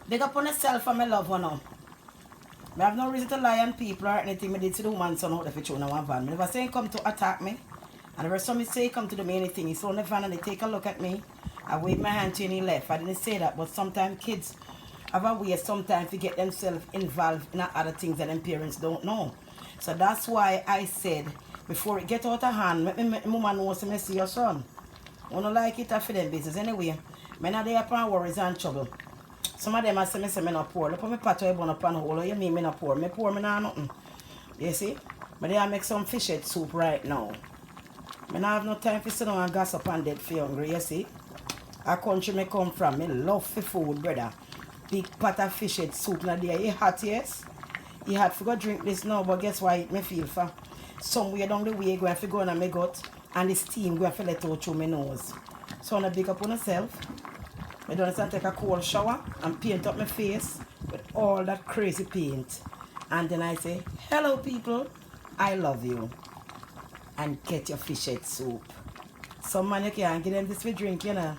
Big up on yourself and my love one now. I have no reason to lie on people or anything. I did to the woman son out there for chewing on one van. Never say he come to attack me. And the some say he come to do me anything. He's on the van and they take a look at me. I wave my hand to him and he left. I didn't say that, but sometimes kids have a way sometimes to get themselves involved in other things that their parents don't know. So that's why I said before it get out of hand, let me mama know so me see your son. I don't like it for them business anyway. Me not there upon worries and trouble. Some of them are say me not poor. Look at me pot I bun upon hole. You mean me not poor? Me poor me not nothing. You see? But they make some fish head soup right now. Me not have no time for sit down and gossip and dead for hungry, you see? A country me come from, me love for food, brother. Big pot of fish head soup now there. It hot, yes? It hot for go drink this now, but guess why it me feel for? Somewhere down the way going to go in my gut and the steam going to let out through my nose. So I big up on myself. I don't understand take a cold shower and paint up my face with all that crazy paint. And then I say, hello people, I love you. And get your fish head soup. Some man you can't give them this for drink, you know.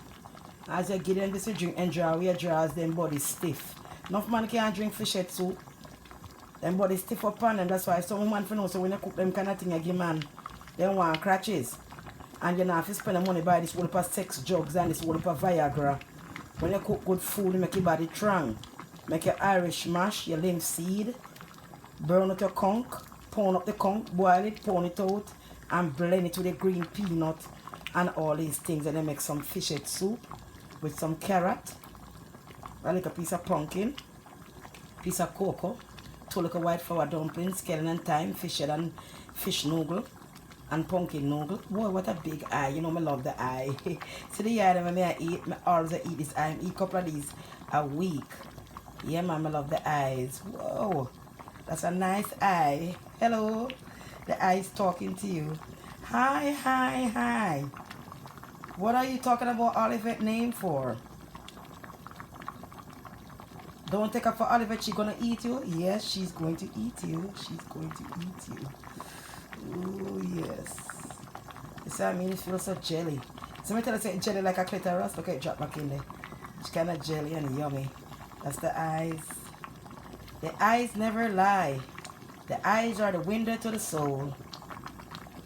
As you give them this for drink and draw your drawers, them body stiff. Enough man can't drink fish head soup. Them body stiff up on them. That's why some man for know so when you cook them kind of thing you give man, they want crutches. And you know if you spend the money buy this whole heap of sex drugs and this whole heap of Viagra. When you cook good food, you make your body strong. Make your Irish mash, your linseed, burn out your conch, pound up the conch, boil it, pound it out, and blend it with the green peanut and all these things. And then make some fish head soup with some carrot, a little piece of pumpkin, piece of cocoa, two little white flour dumplings, skeleton and thyme, fish head and fish noodle, and pumpkin noodle. Boy, what a big eye. You know me love the eye. See the eye when I eat, me always eat this eye. I eat a couple of these a week. Yeah, man, I love the eyes. Whoa, that's a nice eye. Hello, the eye is talking to you. Hi, hi, hi. What are you talking about Olivet name for? Don't take her for Olivet. She's gonna eat you. Yes, she's going to eat you. She's going to eat you. Oh yes. You see what I mean? It feels so jelly. So me tell you say jelly like a clitoris. Look at it drop back in there. It's kind of jelly and yummy. That's the eyes. The eyes never lie. The eyes are the window to the soul.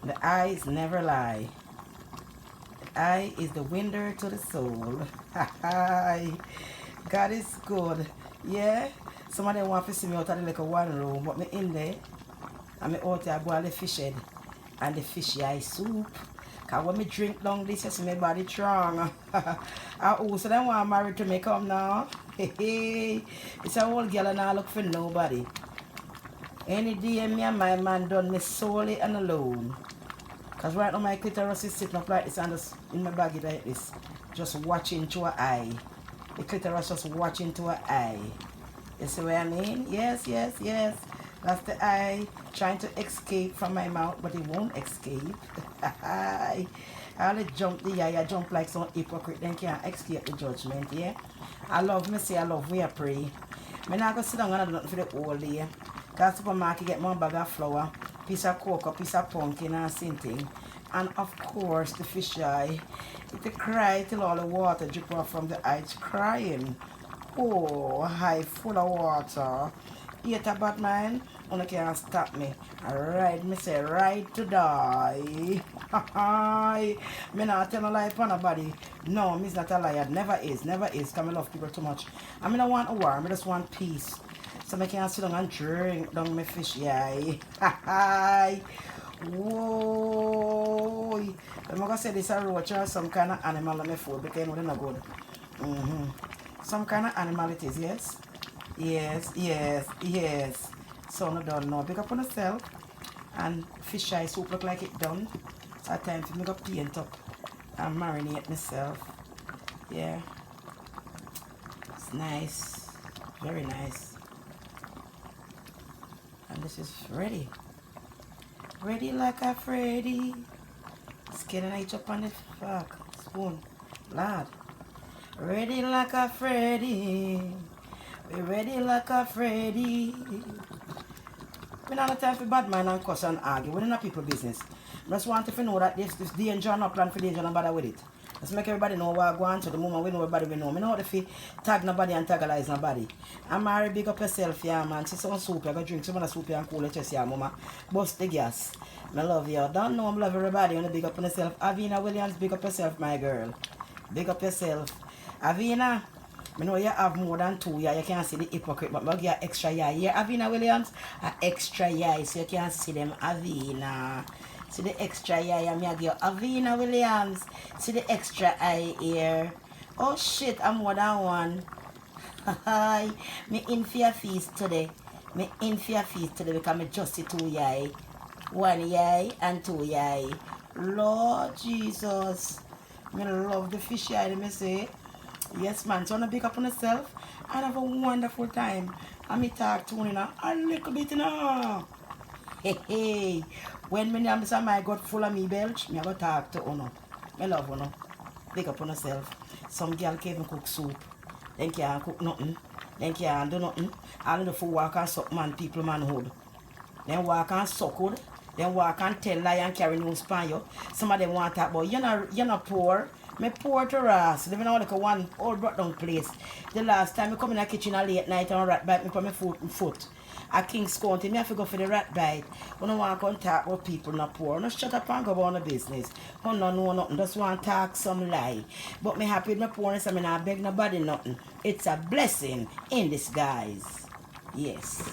The eyes never lie. The eye is the window to the soul. God is good. Yeah? Some of them want to see me out of the little one room, but me in there. And me out there boil the fish head and the fishy eye soup. Cause when me drink down this, you see my body strong. So them want married to me come now. It's a old girl and I look for nobody. Any day me and my man done me solely and alone. Cause right now my clitoris is sitting up like this and just in my baggy like this. Just watching to her eye. The clitoris just watching to her eye. You see what I mean? Yes, yes, yes. That's the eye trying to escape from my mouth, but it won't escape. I only jump the eye, I jump like some hypocrite, then can't escape the judgment, yeah? I love me, say I love we I pray. I'm not going to sit down and do nothing for the whole day. Go to supermarket, get my bag of flour, piece of cocoa, piece of pumpkin and something. And of course, the fish eye. It cry till all the water drip off from the eye. It's crying. Oh, eye full of water. Eat a bad man, you can't stop me. Alright, me say right to die. Me not tell no lie upon nobody. No, me's not a liar. Never is, never is. Cause I love people too much. I mean I want a war, I just want peace. So I can sit down and drink down my fish eye. Whoa. I'm gonna say this a roach or some kind of animal on my food because you know they're not good. Some kind of animal it is, yes? Yes, yes, yes. So no done now. Pick up on yourself. And fish eye soup look like it done. So time for me to paint up and marinate myself. Yeah. It's nice. Very nice. And this is ready. Ready like a Freddy. Skin and each up on the fuck spoon. Lad. Ready like a Freddy. We ready like a Freddy. We don't have time for bad mind and cuss and argue. We're not people business. I just want to know that this danger and no plan for danger and bother with it. Let's make everybody know what I go on to the moment we know everybody we know. I know if you tag nobody and tagalize nobody. I'm married, big up yourself, yeah, man. See some soup, I go drink some of the soup and cool it just, yeah, mama. Bust the gas. I love you. Don't know I'm love everybody. You want to big up on yourself. Avina Williams, big up yourself, my girl. Big up yourself. Avina, I know you have more than 2, yeah. You can't see the hypocrite, but I'll give you extra yeah. Yeah, Avina Williams, an extra yeah, so you can't see them. Avina. See the extra eye, I'm going to give Avina Williams. See the extra eye here. Oh shit, I'm more than one. Hi, me in for your feast today. Me in for your feast today because me just see 2 yay. 1 yay and 2 yay. Lord Jesus. Me love the fish eye, let me say. Yes, man. So, I want to pick up on yourself and have a wonderful time. And me talk to you now a little bit now. Hey, hey. When me am say my God full of me belch, me go talk to you. Me love you. Pick up on yourself. Some girl can't even cook soup. They can't cook nothing. They can't do nothing. All the food walk and suck man, people manhood. Then walk and suck hood. Then walk and tell lie and carry news pan you. Some of them want that, but you're not poor. Me poor to ass. Living in like a one old brought down place. The last time I come in the kitchen at late night and rat bite me from my foot. At King's County, me have to go for the rat bite. I don't want to contact with people not poor. No shut up and go about the business. I don't know nothing. Just want to talk some lie. But me happy with my poorness. I mean, I beg nobody nothing. It's a blessing in disguise. Yes.